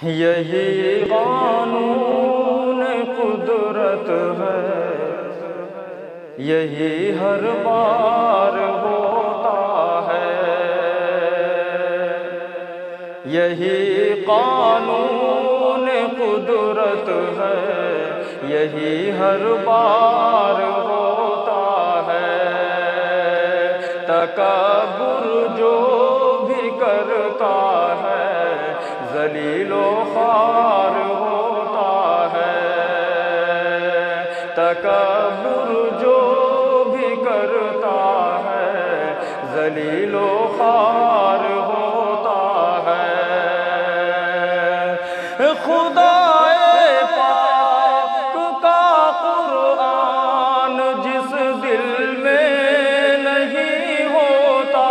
یہی قانون قدرت ہے، یہی ہر بار ہوتا ہے، یہی قانون قدرت ہے، یہی ہر بار ہوتا ہے۔ تکبر جو بھی کرتا ہے ذلیل و خوار ہوتا ہے۔ تکبر جو بھی کرتا ہے ذلیل و خوار ہوتا ہے۔ خدائے پاک کا قرآن جس دل میں نہیں ہوتا،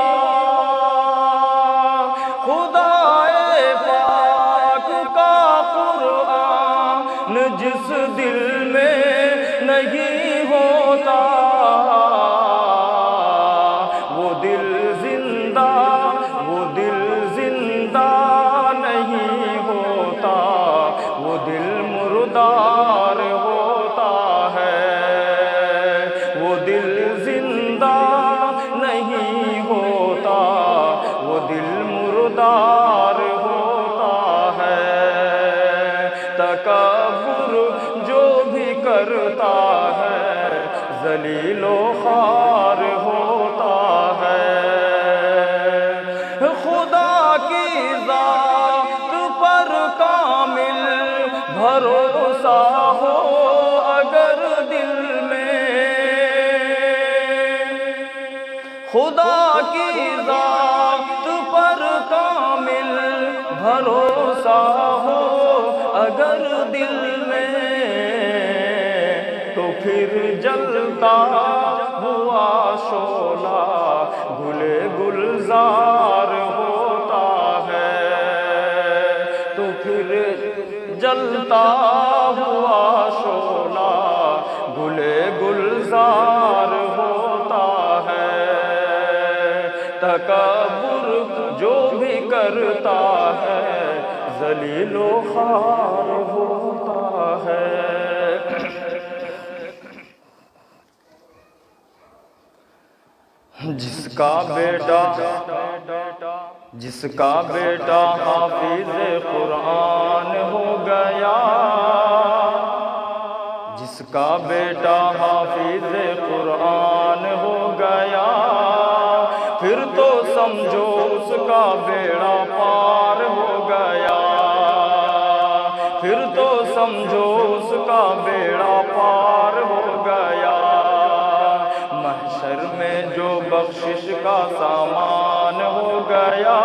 خدائے پاک کا قرآن جس دل میں نہیں ہوتا، وہ دل زندہ نہیں ہوتا، وہ دل مردار ہوتا ہے۔ وہ دل زندہ نہیں ہوتا، وہ دل مردار ہوتا ہے۔ تکبر جو بھی کرتا ہے ذلیل و خوار ہوتا ہے۔ خدا کی ذات پر کامل بھروسہ ہو اگر دل میں، خدا کی ذات پر کامل بھروسہ ہو اگر دل میں، تو پھر جلتا ہوا شعلہ گلے گلزار ہوتا ہے۔ تو پھر جلتا ہوا شعلہ گلے گلزار ہوتا ہے۔ تکبر جو بھی کرتا ہے ذلیل و خوار ہوتا ہے۔ جس کا بیٹا حافظ قرآن ہو گیا، جس کا بیٹا حافظ قرآن ہو گیا، پھر تو سمجھو اس کا بیڑا پار ہو گیا، پھر تو سمجھو اس کا بیڑا پار ہو گیا۔ محشر میں جو بخشش کا سامان ہو گیا،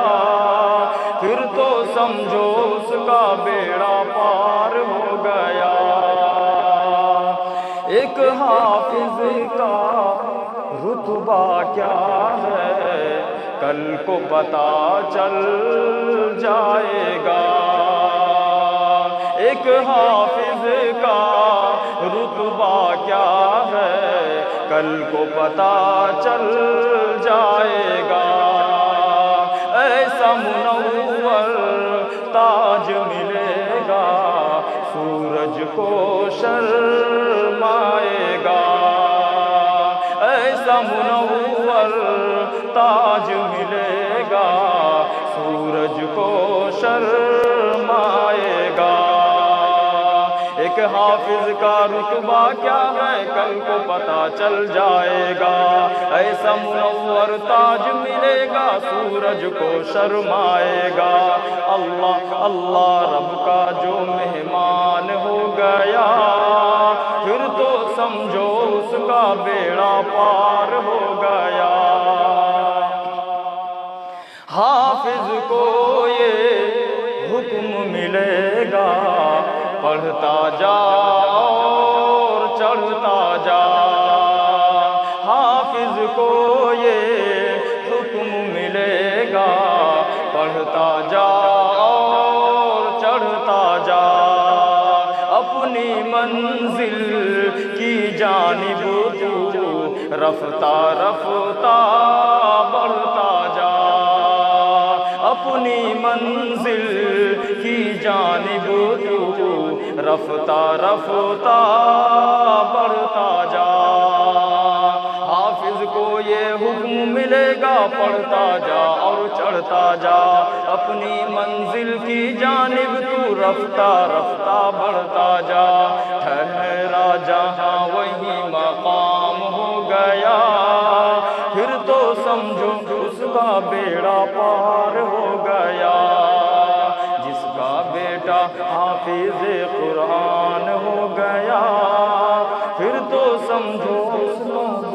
پھر تو سمجھو اس کا بیڑا پار ہو گیا۔ ایک حافظ کا رتبہ کیا ہے کل کو پتہ چل جائے گا۔ ایک حافظ کا رتبہ کیا ہے کل کو پتہ چل جائے گا۔ ایسا منور تاج ملے گا سورج کو شرمائے گا۔ ایسا منور تاج ملے گا سورج کو شرمائے گا۔ ایک حافظ کا رتبہ کیا ہے کل کو پتہ چل جائے گا۔ ایسا منور تاج ملے گا سورج کو شرمائے گا۔ اللہ اللہ رب کا جو مہمان ہو گیا، پھر تو سمجھو اس کا بیڑا پار ہو گیا۔ حافظ کو یہ حکم ملے گا پڑھتا جا اور چڑھتا جا۔ حافظ کو یہ حکم ملے گا پڑھتا جا اور چڑھتا جا۔ اپنی منزل کی جانب تو رفتہ رفتہ بڑھتا جا۔ اپنی منزل کی کی جانب تو رفتہ رفتہ بڑھتا جا۔ حافظ کو یہ حکم ملے گا پڑھتا جا اور چڑھتا جا، اپنی منزل کی جانب تو رفتہ رفتہ بڑھتا جا۔ ٹھہرا جہاں وہی مقام ہو گیا، پھر تو سمجھو اس کا بیڑا پار ہو گیا۔ جس کا بیٹا حافظ قرآن ہو گیا، پھر تو سمجھو اس کا